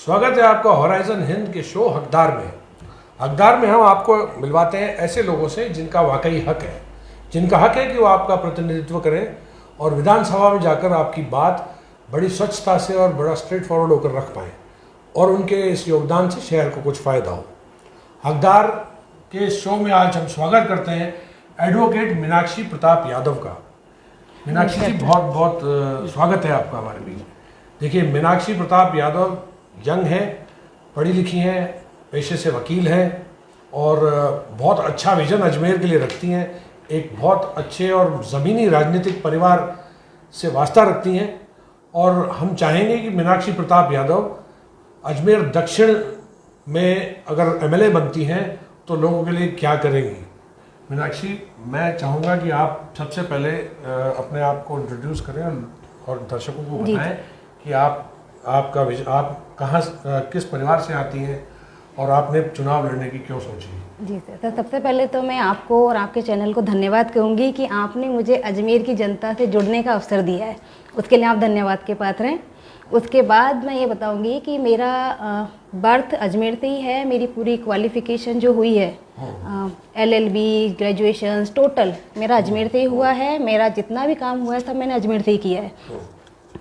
स्वागत है आपका होराइजन हिंद के शो हकदार में। हकदार में हम आपको मिलवाते हैं ऐसे लोगों से जिनका वाकई हक है, जिनका हक है कि वो आपका प्रतिनिधित्व करें और विधानसभा में जाकर आपकी बात बड़ी स्वच्छता से और बड़ा स्ट्रेट फॉरवर्ड होकर रख पाएँ और उनके इस योगदान से शहर को कुछ फ़ायदा हो। हकदार के इस शो में आज हम स्वागत करते हैं एडवोकेट मीनाक्षी प्रताप यादव का। मीनाक्षी जी, बहुत बहुत स्वागत है आपका हमारे बीच। देखिए, मीनाक्षी प्रताप यादव यंग हैं, पढ़ी लिखी हैं, पेशे से वकील हैं और बहुत अच्छा विजन अजमेर के लिए रखती हैं। एक बहुत अच्छे और ज़मीनी राजनीतिक परिवार से वास्ता रखती हैं और हम चाहेंगे कि मीनाक्षी प्रताप यादव अजमेर दक्षिण में अगर एमएलए बनती हैं तो लोगों के लिए क्या करेंगी। मीनाक्षी, मैं चाहूँगा कि आप सबसे पहले अपने आप को इंट्रोड्यूस करें और दर्शकों को बताएं कि आप कहाँ किस परिवार से आती हैं और आपने चुनाव लड़ने की क्यों सोची। जी सर, तो सबसे पहले तो मैं आपको और आपके चैनल को धन्यवाद कहूँगी कि आपने मुझे अजमेर की जनता से जुड़ने का अवसर दिया है, उसके लिए आप धन्यवाद के पात्र हैं। उसके बाद मैं ये बताऊंगी कि मेरा बर्थ अजमेर से ही है। मेरी पूरी क्वालिफ़िकेशन जो हुई है LLB ग्रेजुएशन टोटल मेरा अजमेर से ही हुआ है। मेरा जितना भी काम हुआ है सब मैंने अजमेर से ही किया है।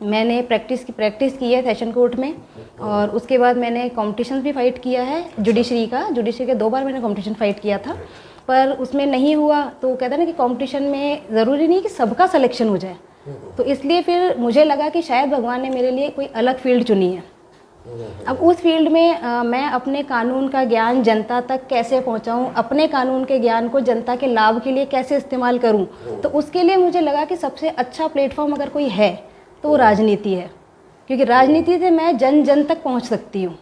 मैंने प्रैक्टिस की है सेशन कोर्ट में और उसके बाद मैंने कॉम्पिटिशन भी फाइट किया है जुडिशरी के 2 बार मैंने कॉम्पिटिशन फाइट किया था, पर उसमें नहीं हुआ। तो कहते हैं ना कि कंपटीशन में ज़रूरी नहीं कि सबका सिलेक्शन हो जाए, तो इसलिए फिर मुझे लगा कि शायद भगवान ने मेरे लिए कोई अलग फील्ड चुनी है। अब उस फील्ड में मैं अपने कानून का ज्ञान जनता तक कैसे पहुंचाऊं, अपने कानून के ज्ञान को जनता के लाभ के लिए कैसे इस्तेमाल करूं, तो उसके लिए मुझे लगा कि सबसे अच्छा प्लेटफॉर्म अगर कोई है तो वो राजनीति है, क्योंकि राजनीति से मैं जन जन तक पहुंच सकती हूँ।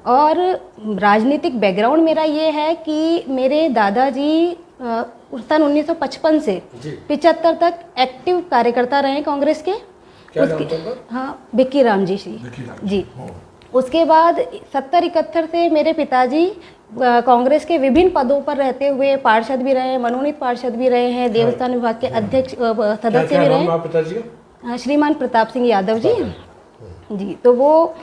और राजनीतिक बैकग्राउंड मेरा ये है कि मेरे दादाजी सन 1955 से 75 तक एक्टिव कार्यकर्ता रहे कांग्रेस के। हाँ, भिक्की राम जी जी। उसके बाद 70-71 से मेरे पिताजी कांग्रेस के विभिन्न पदों पर रहते हुए पार्षद भी रहे, मनोनीत पार्षद भी रहे हैं, देवस्थान विभाग के अध्यक्ष सदस्य भी रहे, श्रीमान प्रताप सिंह यादव जी। तो वो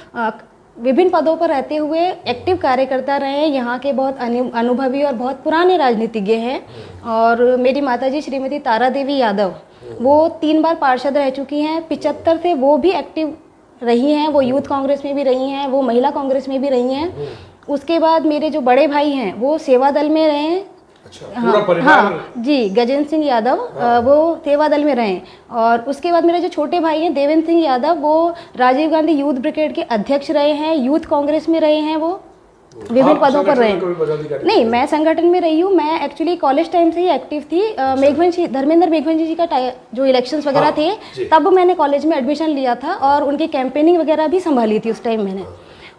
विभिन्न पदों पर रहते हुए एक्टिव कार्यकर्ता रहे हैं, यहाँ के बहुत अनुभवी और बहुत पुराने राजनीतिज्ञ हैं। और मेरी माताजी श्रीमती तारा देवी यादव, वो 3 बार पार्षद रह चुकी हैं। 75 से वो भी एक्टिव रही हैं, वो यूथ कांग्रेस में भी रही हैं, वो महिला कांग्रेस में भी रही हैं। उसके बाद मेरे जो बड़े भाई हैं वो सेवा दल में रहे हैं। हाँ जी, गजेंद्र सिंह यादव वो सेवा दल में रहे। और उसके बाद मेरे जो छोटे भाई हैं देवेंद्र सिंह यादव, वो राजीव गांधी यूथ ब्रिगेड के अध्यक्ष रहे हैं, यूथ कांग्रेस में रहे हैं, वो विभिन्न पदों पर रहे हैं। नहीं, मैं संगठन में रही हूँ। मैं एक्चुअली कॉलेज टाइम से ही एक्टिव थी। धर्मेंद्र मेघवंशी जी का जो इलेक्शंस वगैरह थे तब मैंने कॉलेज में एडमिशन लिया था और उनकी कैंपेनिंग वगैरह भी संभाली थी उस टाइम मैंने।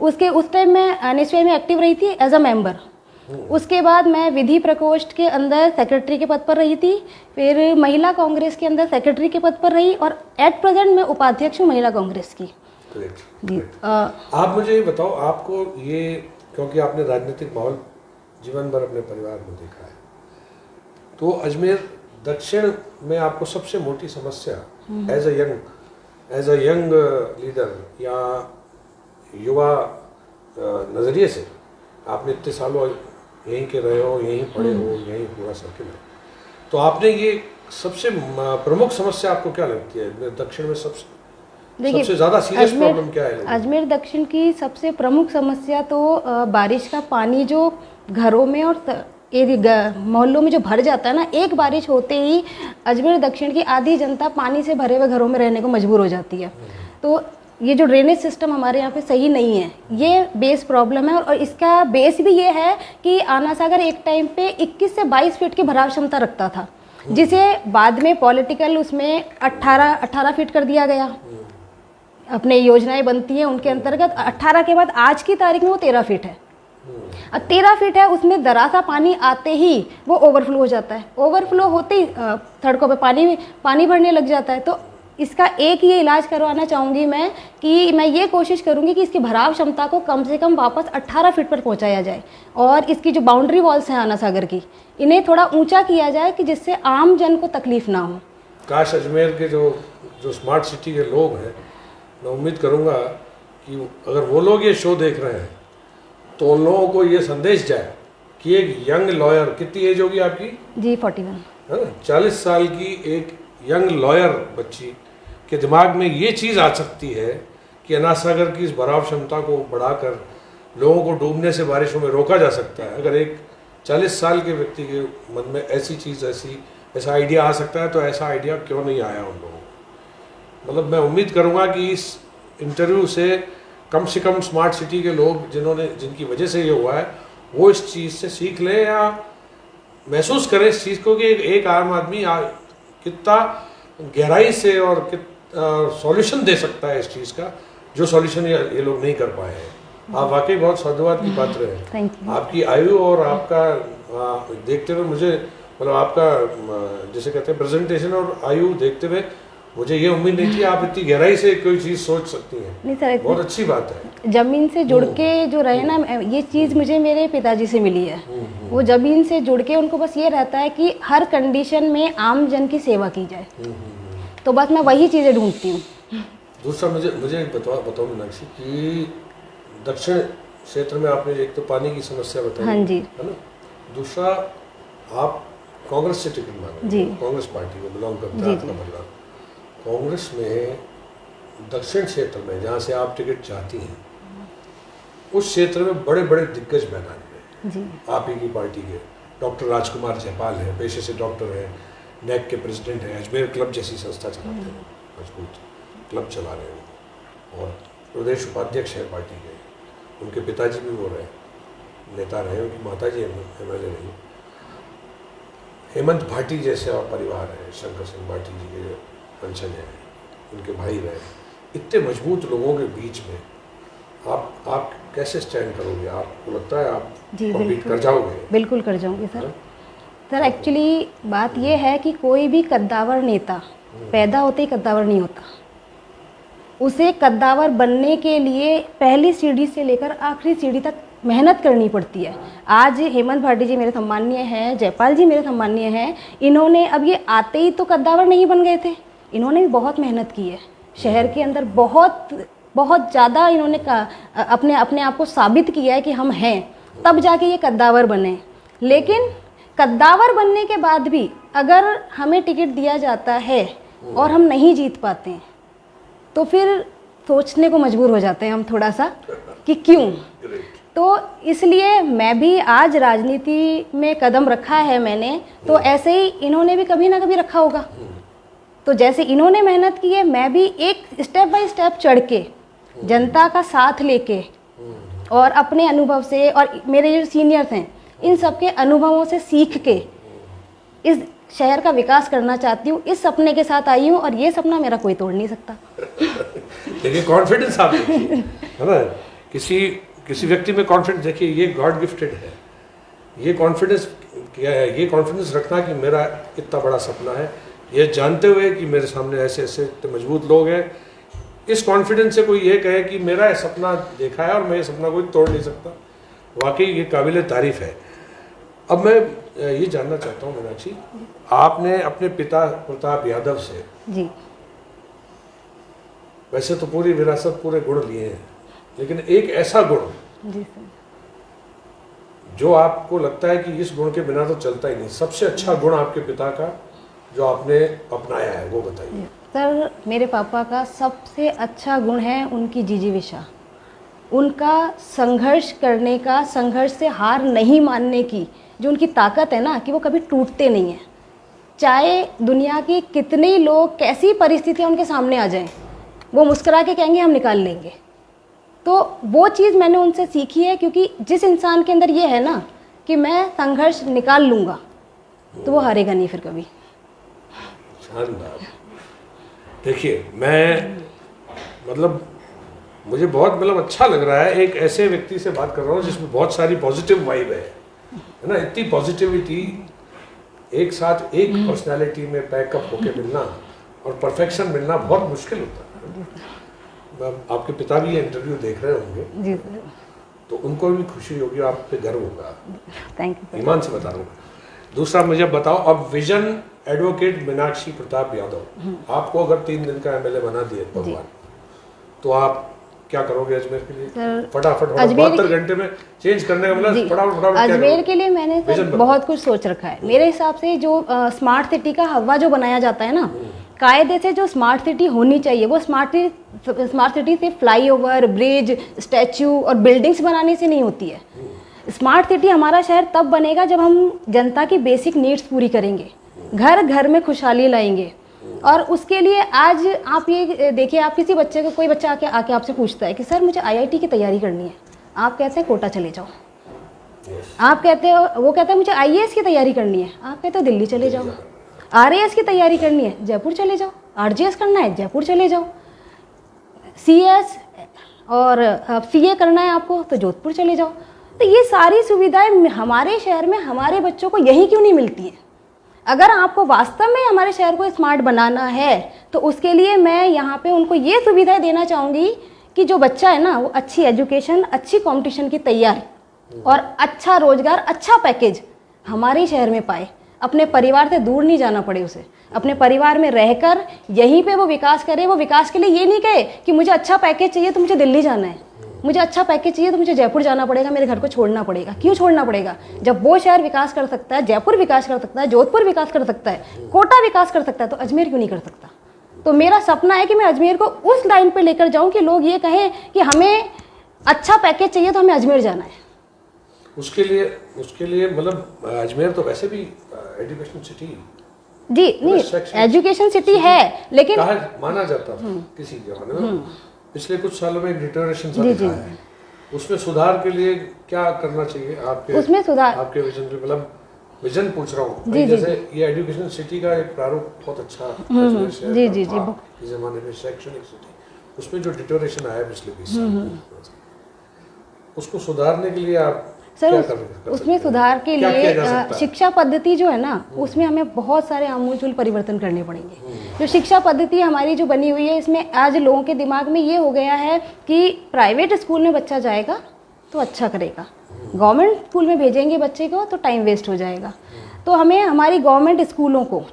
उस टाइम मैं NSY में एक्टिव रही थी एज अ मेंबर। उसके बाद मैं विधि प्रकोष्ठ के अंदर सेक्रेटरी के पद पर रही थी, फिर महिला कांग्रेस के अंदर सेक्रेटरी के पद पर रही और एट प्रेजेंट मैं उपाध्यक्ष हूँ महिला कांग्रेस की। जी। आप मुझे ये बताओ, आपको ये, क्योंकि आपने राजनीतिक माहौल जीवन भर अपने परिवार में देखा है, तो अजमेर दक्षिण में आपको सबसे मोटी समस्या एज अ यंग लीडर या युवा नज़रिए से, आपने इतने सालों यहीं के रहे हो, यहीं पढ़े हो, यहीं पूरा सर्किल है, तो आपने ये सबसे प्रमुख समस्या आपको क्या लगती है दक्षिण में? सबसे ज़्यादा सीरियस प्रॉब्लम क्या है? अजमेर दक्षिण की सबसे प्रमुख समस्या तो बारिश का पानी जो घरों में और मोहल्लों में जो भर जाता है ना, एक बारिश होते ही अजमेर दक्षिण की आधी जनता पानी से भरे हुए घरों में रहने को मजबूर हो जाती है। तो ये जो ड्रेनेज सिस्टम हमारे यहाँ पे सही नहीं है, ये बेस प्रॉब्लम है। और इसका बेस भी ये है कि आना सागर एक टाइम पे 21 से 22 फीट की भराव क्षमता रखता था, जिसे बाद में पॉलिटिकल उसमें 18 फीट कर दिया गया। अपने योजनाएं बनती हैं उनके अंतर्गत 18 के बाद आज की तारीख में वो 13 फीट है। अब 13 फीट है, उसमें जरा सा पानी आते ही वो ओवरफ्लो हो जाता है। ओवरफ्लो होते ही सड़कों पे पानी भरने लग जाता है। तो इसका एक ये इलाज करवाना चाहूँगी मैं कि मैं ये कोशिश करूँगी कि इसकी भराव क्षमता को कम से कम वापस 18 फीट पर पहुँचाया जाए और इसकी जो बाउंड्री वॉल्स हैं आना सागर की, इन्हें थोड़ा ऊंचा किया जाए कि जिससे आम जन को तकलीफ ना हो। काश अजमेर के जो स्मार्ट सिटी के लोग हैं, मैं उम्मीद करूँगा कि अगर वो लोग ये शो देख रहे हैं तो उन लोगों को ये संदेश जाए कि एक यंग लॉयर, कितनी एज होगी आपकी? जी 41। है ना, 40 साल की एक यंग लॉयर बच्ची के दिमाग में ये चीज़ आ सकती है कि अनाज सागर की इस भराव क्षमता को बढ़ाकर लोगों को डूबने से बारिशों में रोका जा सकता है। अगर एक 40 साल के व्यक्ति के मन में ऐसी चीज़, ऐसा आइडिया आ सकता है, तो ऐसा आइडिया क्यों नहीं आया उन लोगों को? मतलब मैं उम्मीद करूँगा कि इस इंटरव्यू से कम स्मार्ट सिटी के लोग जिनकी वजह से ये हुआ है, वो इस चीज़ से सीख लें या महसूस करें इस चीज़ को कि एक आम आदमी कितना गहराई से और सॉल्यूशन दे सकता है इस चीज़ का, जो सॉल्यूशन ये लोग नहीं कर पाए हैं। आप वाकई बहुत साधुवाद की पात्र हैं। Thank you. आपकी आयु और आपका देखते हुए मुझे, मतलब आपका जैसे कहते हैं प्रेजेंटेशन और आयु देखते हुए मुझे ये उम्मीद नहीं थी आप इतनी गहराई से कोई चीज़ सोच सकती हैं। नहीं सर, बहुत अच्छी बात है। जमीन से जुड़ के जो रहे ना, ये चीज़ मुझे मेरे पिताजी से मिली है। वो जमीन से जुड़ के उनको बस ये रहता है कि हर कंडीशन में आम जन की सेवा की जाए, तो बस मैं वही चीज़ें ढूंढती हूँ। दूसरा मुझे बताओ मीनाक्षी कि दक्षिण क्षेत्र में आपने एक तो पानी की समस्या बताई, हाँ जी, है ना, दूसरा आप कांग्रेस से टिकट मांगे जी, कांग्रेस पार्टी को बिलोंग करता जी, है आपका परिवार। कांग्रेस में दक्षिण क्षेत्र में जहाँ से आप टिकट चाहती हैं, उस क्षेत्र में बड़े बड़े दिग्गज मैदान में जी, आप ही की पार्टी के डॉक्टर राजकुमार जयपाल हैं, पेशे से डॉक्टर हैं, नेक के प्रेसिडेंट हैं, अजमेर क्लब जैसी संस्था चलाते हैं, मजबूत क्लब चला रहे हैं और प्रदेश उपाध्यक्ष हैं पार्टी के। उनके पिताजी भी वो रहे, नेता रहे, उनकी माताजी MLA रही। हेमंत भाटी जैसे और परिवार है, शंकर सिंह भाटी जी के पेंशन है, उनके भाई रहे। इतने मजबूत लोगों के बीच में आप कैसे स्टैंड करोगे? आपको लगता है आप कॉम्पीट कर जाओगे? बिल्कुल कर जाऊंगी सर। सर एक्चुअली बात ये है कि कोई भी कद्दावर नेता पैदा होते ही कद्दावर नहीं होता। उसे कद्दावर बनने के लिए पहली सीढ़ी से लेकर आखिरी सीढ़ी तक मेहनत करनी पड़ती है। आज हेमंत भाटी जी मेरे सम्माननीय हैं, जयपाल जी मेरे सम्माननीय हैं। इन्होंने अब ये आते ही तो कद्दावर नहीं बन गए थे, इन्होंने भी बहुत मेहनत की है। शहर के अंदर बहुत ज़्यादा इन्होंने अपने आप को साबित किया है कि हम हैं, तब जाके ये कद्दावर बने। लेकिन कद्दावर बनने के बाद भी अगर हमें टिकट दिया जाता है और हम नहीं जीत पाते हैं, तो फिर सोचने को मजबूर हो जाते हैं हम थोड़ा सा कि क्यों। तो इसलिए मैं भी आज राजनीति में कदम रखा है मैंने, तो ऐसे ही इन्होंने भी कभी ना कभी रखा होगा। तो जैसे इन्होंने मेहनत की है, मैं भी एक स्टेप बाय स्टेप चढ़ के जनता का साथ लेके और अपने अनुभव से और मेरे जो सीनियर्स हैं इन सब के अनुभवों से सीख के इस शहर का विकास करना चाहती हूँ। इस सपने के साथ आई हूँ और ये सपना मेरा कोई तोड़ नहीं सकता। देखिए कॉन्फिडेंस आप देखिए, है ना, किसी व्यक्ति में कॉन्फिडेंस देखिए, ये गॉड गिफ्टेड है। ये कॉन्फिडेंस क्या है? ये कॉन्फिडेंस रखना कि मेरा इतना बड़ा सपना है, ये जानते हुए कि मेरे सामने ऐसे ऐसे मजबूत लोग हैं। इस कॉन्फिडेंस से कोई ये कहे कि मेरा ये सपना देखा है और मैं ये सपना कोई तोड़ नहीं सकता, वाकई ये काबिल तारीफ है। अब मैं ये जानना चाहता हूँ मीनाक्षी, आपने अपने पिता प्रताप यादव से जी, वैसे तो पूरी विरासत, पूरे गुण लिए हैं, लेकिन एक ऐसा गुण जी सर, जो आपको लगता है कि इस गुण के बिना तो चलता ही नहीं, सबसे अच्छा गुण आपके पिता का जो आपने अपनाया है, वो बताइए। सर मेरे पापा का सबसे अच्छा गुण है उनकी जिजीविषा, उनका संघर्ष करने का, संघर्ष से हार नहीं मानने की जो उनकी ताकत है ना, कि वो कभी टूटते नहीं हैं। चाहे दुनिया की कितने लोग, कैसी परिस्थितियाँ उनके सामने आ जाएं, वो मुस्कुरा के कहेंगे हम निकाल लेंगे। तो वो चीज़ मैंने उनसे सीखी है, क्योंकि जिस इंसान के अंदर ये है ना कि मैं संघर्ष निकाल लूँगा, तो वो हारेगा नहीं फिर कभी। शानदार। देखिए मैं मुझे बहुत अच्छा लग रहा है, एक ऐसे व्यक्ति से बात कर रहा हूँ जिसमें बहुत सारी पॉजिटिव वाइब है ना। इतनी पॉजिटिविटी एक साथ एक पर्सनालिटी में पैकअप होके मिलना और परफेक्शन मिलना बहुत मुश्किल होता है। आपके पिता भी ये इंटरव्यू देख रहे होंगे जी, तो उनको भी खुशी होगी, आप पे गर्व होगा। Thank you. ईमान से बता रहा हूँ। दूसरा मुझे बताओ, अब विजन एडवोकेट मीनाक्षी प्रताप यादव, आपको अगर 3 दिन का MLA बना दिए भगवान, तो आप क्या करोगे अजमेर के लिए? सर, फटाफट अजमेर 72 घंटे में चेंज करने का मतलब जी, फटाफट फटाफट क्या अजमेर करोगे? के लिए मैंने सर विजन बताओ। बहुत कुछ सोच रखा है। मेरे हिसाब से जो स्मार्ट सिटी का हवा जो बनाया जाता है ना, कायदे से जो स्मार्ट सिटी होनी चाहिए वो स्मार्ट सिटी सिर्फ फ्लाईओवर, ब्रिज, स्टैचू और बिल्डिंग्स बनाने से नहीं होती है। स्मार्ट सिटी हमारा शहर तब बनेगा जब हम जनता की बेसिक नीड्स पूरी करेंगे, घर घर में खुशहाली लाएंगे। और उसके लिए आज आप ये देखिए, आप किसी बच्चे को, कोई बच्चा आके आपसे पूछता है कि सर मुझे आईआईटी की तैयारी करनी है, आप कहते हैं कोटा चले जाओ। आप कहते हो, वो कहता है मुझे आईएएस की तैयारी करनी है, आप कहते हो दिल्ली चले जाओ। आरएएस की तैयारी करनी है, जयपुर चले जाओ। आरजेएस करना है, जयपुर चले जाओ। सीएस और सीए करना है आपको तो जोधपुर चले जाओ। तो ये सारी सुविधाएं हमारे शहर में हमारे बच्चों को यहीं क्यों नहीं मिलती हैं? अगर आपको वास्तव में हमारे शहर को स्मार्ट बनाना है तो उसके लिए मैं यहाँ पे उनको ये सुविधाएं देना चाहूँगी कि जो बच्चा है ना वो अच्छी एजुकेशन, अच्छी कंपटीशन की तैयारी और अच्छा रोजगार, अच्छा पैकेज हमारे शहर में पाए। अपने परिवार से दूर नहीं जाना पड़े उसे, अपने परिवार में रहकर यहीं पे वो विकास करे। वो विकास के लिए ये नहीं कहे कि मुझे अच्छा पैकेज चाहिए तो मुझे दिल्ली जाना है, मुझे अच्छा पैकेज चाहिए तो मुझे जयपुर जाना पड़ेगा, मेरे घर को छोड़ना पड़ेगा। क्यों छोड़ना पड़ेगा? जब वो शहर विकास कर सकता है, जयपुर विकास कर सकता है, जोधपुर विकास कर सकता है, कोटा विकास कर सकता है, तो अजमेर क्यों नहीं कर सकता? तो मेरा सपना है कि मैं अजमेर को उस लाइन पे लेकर जाऊं कि लोग ये कहें कि हमें अच्छा पैकेज चाहिए तो हमें अजमेर जाना है। उसके लिए मतलब अजमेर तो वैसे भी एजुकेशन सिटी जी नहीं, एजुकेशन सिटी है, लेकिन माना जाता था किसी जमाने में। पिछले कुछ सालों में डिटोरेशन सा दिखा है, उसमें सुधार के लिए क्या करना चाहिए आपके? उसमें सुधार आपके विजन पे, मतलब विजन पूछ रहा हूँ। जैसे ये एजुकेशन सिटी का एक प्रारूप बहुत अच्छा जी जी जी इस जमाने में शैक्षणिक सिटी, उसमें जो डिटोरेशन आया पिछले 20 साल, उसको सुधारने के लिए आप सर उसमें सुधार के लिए शिक्षा पद्धति जो है ना, उसमें हमें बहुत सारे आमूलचूल परिवर्तन करने पड़ेंगे। जो शिक्षा पद्धति हमारी जो बनी हुई है, इसमें आज लोगों के दिमाग में ये हो गया है कि प्राइवेट स्कूल में बच्चा जाएगा तो अच्छा करेगा, गवर्नमेंट स्कूल में भेजेंगे बच्चे को तो टाइम वेस्ट हो जाएगा। तो हमें हमारी गवर्नमेंट स्कूलों को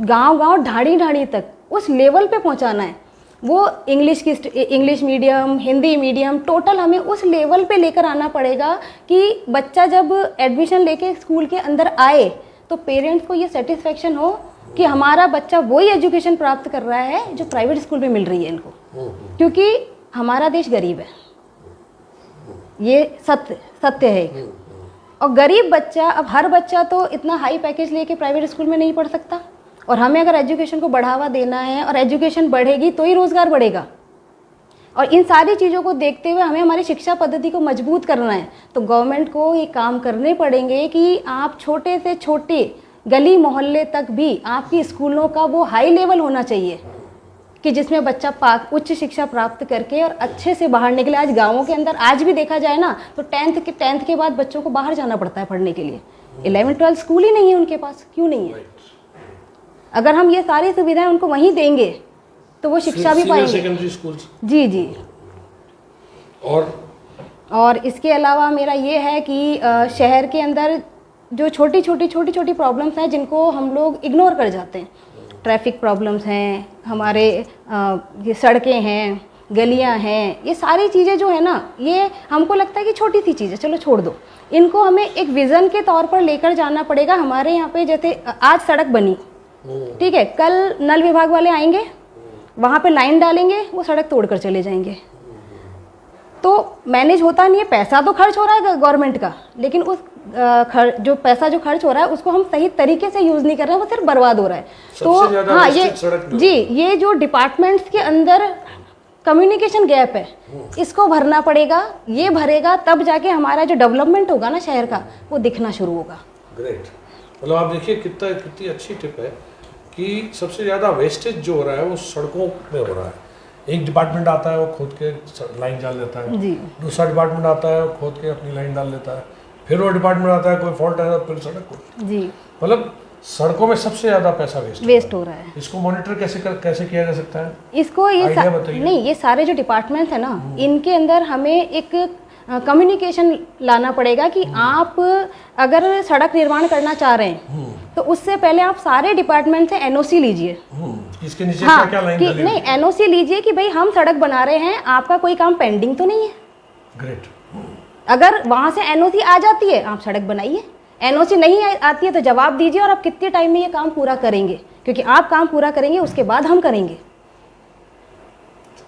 गांव-गांव, ढाड़ी-ढाड़ी तक उस लेवल पे पहुंचाना है। वो English medium, Hindi medium, total हमें उस लेवल पे लेकर आना पड़ेगा कि बच्चा जब एडमिशन लेके स्कूल के अंदर आए तो पेरेंट्स को ये सेटिस्फेक्शन हो कि हमारा बच्चा वही एजुकेशन प्राप्त कर रहा है जो प्राइवेट स्कूल में मिल रही है इनको। क्योंकि हमारा देश गरीब है, ये सत्य है। और गरीब बच्चा, अब हर बच्चा तो इतना हाई पैकेज लेके प्राइवेट स्कूल में नहीं पढ़ सकता। और हमें अगर एजुकेशन को बढ़ावा देना है, और एजुकेशन बढ़ेगी तो ही रोजगार बढ़ेगा। और इन सारी चीज़ों को देखते हुए हमें हमारी शिक्षा पद्धति को मजबूत करना है। तो गवर्नमेंट को ये काम करने पड़ेंगे कि आप छोटे से छोटे गली मोहल्ले तक भी आपकी स्कूलों का वो हाई लेवल होना चाहिए कि जिसमें बच्चा उच्च शिक्षा प्राप्त करके और अच्छे से बाहर निकले। आज गाँवों के अंदर आज भी देखा जाए ना तो टेंथ के बाद बच्चों को बाहर जाना पड़ता है पढ़ने के लिए। 11-12 स्कूल ही नहीं है उनके पास। क्यों नहीं है? अगर हम ये सारी सुविधाएं उनको वहीं देंगे तो वो शिक्षा भी पाएंगे। सेकेंडरी स्कूल जी जी। और इसके अलावा मेरा ये है कि शहर के अंदर जो छोटी छोटी प्रॉब्लम्स हैं जिनको हम लोग इग्नोर कर जाते हैं, ट्रैफिक प्रॉब्लम्स हैं, हमारे ये सड़कें हैं, गलियां हैं, ये सारी चीज़ें जो है ना, ये हमको लगता है कि छोटी सी चीज़ है, चलो छोड़ दो। इनको हमें एक विज़न के तौर पर लेकर जाना पड़ेगा। हमारे यहाँ पे जैसे आज सड़क बनी, ठीक है, कल नल विभाग वाले आएंगे, वहाँ पे लाइन डालेंगे, वो सड़क तोड़कर चले जाएंगे। तो मैनेज होता नहीं है। पैसा तो खर्च हो रहा है गवर्नमेंट का, लेकिन उस जो पैसा जो खर्च हो रहा है उसको हम सही तरीके से यूज़ नहीं कर रहे हैं, वो सिर्फ बर्बाद हो रहा है। तो हाँ, ये जो डिपार्टमेंट्स के अंदर कम्युनिकेशन गैप है, इसको भरना पड़ेगा। ये भरेगा तब जाके हमारा जो डेवलपमेंट होगा ना शहर का, वो दिखना शुरू होगा। ग्रेट। मतलब आप देखिए कितनी अच्छी टिप है कि सबसे ज़्यादा वेस्टेज जो हो रहा है वो सड़कों में हो रहा है। एक डिपार्टमेंट आता है, वो खोद के लाइन डाल देता है, दूसरा डिपार्टमेंट आता है, वो खोद के अपनी लाइन डाल देता है, फिर वो डिपार्टमेंट आता है, कोई फॉल्ट है फिर सड़क को। जी, मतलब सड़कों में सबसे ज़्यादा पैसा वेस्ट हो रहा है। इसको मॉनिटर कैसे किया जा सकता है? इसको ये सारे जो डिपार्टमेंट्स है ना, इनके अंदर हमें एक कम्युनिकेशन लाना पड़ेगा कि आप अगर सड़क निर्माण करना चाह रहे हैं तो उससे पहले आप सारे डिपार्टमेंट से एनओसी लीजिए इसके नीचे हाँ, क्या लाइन कि डाली नहीं एनओसी लीजिए कि भाई हम सड़क बना रहे हैं, आपका कोई काम पेंडिंग तो नहीं है। ग्रेट। अगर वहां से एनओसी आ जाती है आप सड़क बनाइए, एनओसी नहीं आती है तो जवाब दीजिए और आप कितने टाइम में ये काम पूरा करेंगे, क्योंकि आप काम पूरा करेंगे उसके बाद हम करेंगे।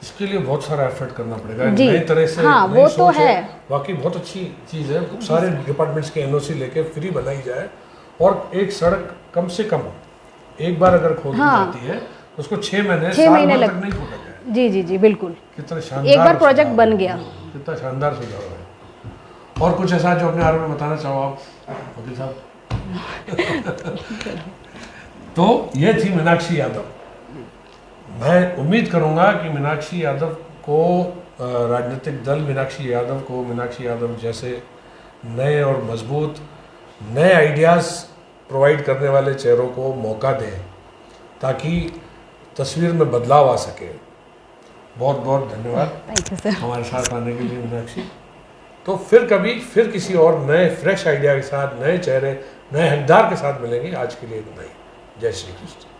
इसके लिए बहुत सारा एफर्ट करना पड़ेगा, जी, नई तरह से। हाँ, नई वो सोच तो है। वाकई बहुत अच्छी चीज़ है। सारे डिपार्टमेंट्स के एनओसी लेके फ्री बनाई जाए और एक सड़क कम से कम एक बार अगर खोद दी जाती है तो उसको 6 महीने 6 साल महीने भर लग तक नहीं खोदा जाए। जी जी जी बिल्कुल। कितना शानदार एक बार प्रोजेक्ट सुझाव बन है। गया। कितना शानदार सुझाव है। और कुछ ऐसा जो अपने बारे में बताना चाहो आप वकील साहब? तो ये थी मीनाक्षी यादव। मैं उम्मीद करूंगा कि मीनाक्षी यादव को राजनीतिक दल मीनाक्षी यादव को मीनाक्षी यादव जैसे नए और मजबूत नए आइडियाज़ प्रोवाइड करने वाले चेहरों को मौका दें ताकि तस्वीर में बदलाव आ सके। बहुत बहुत धन्यवाद थैंक यू सर। हमारे साथ आने के लिए मीनाक्षी। तो फिर कभी फिर किसी और नए फ्रेश आइडिया के साथ, नए चेहरे, नए हकदार के साथ मिलेंगे। आज के लिए इतना ही। जय श्री कृष्ण।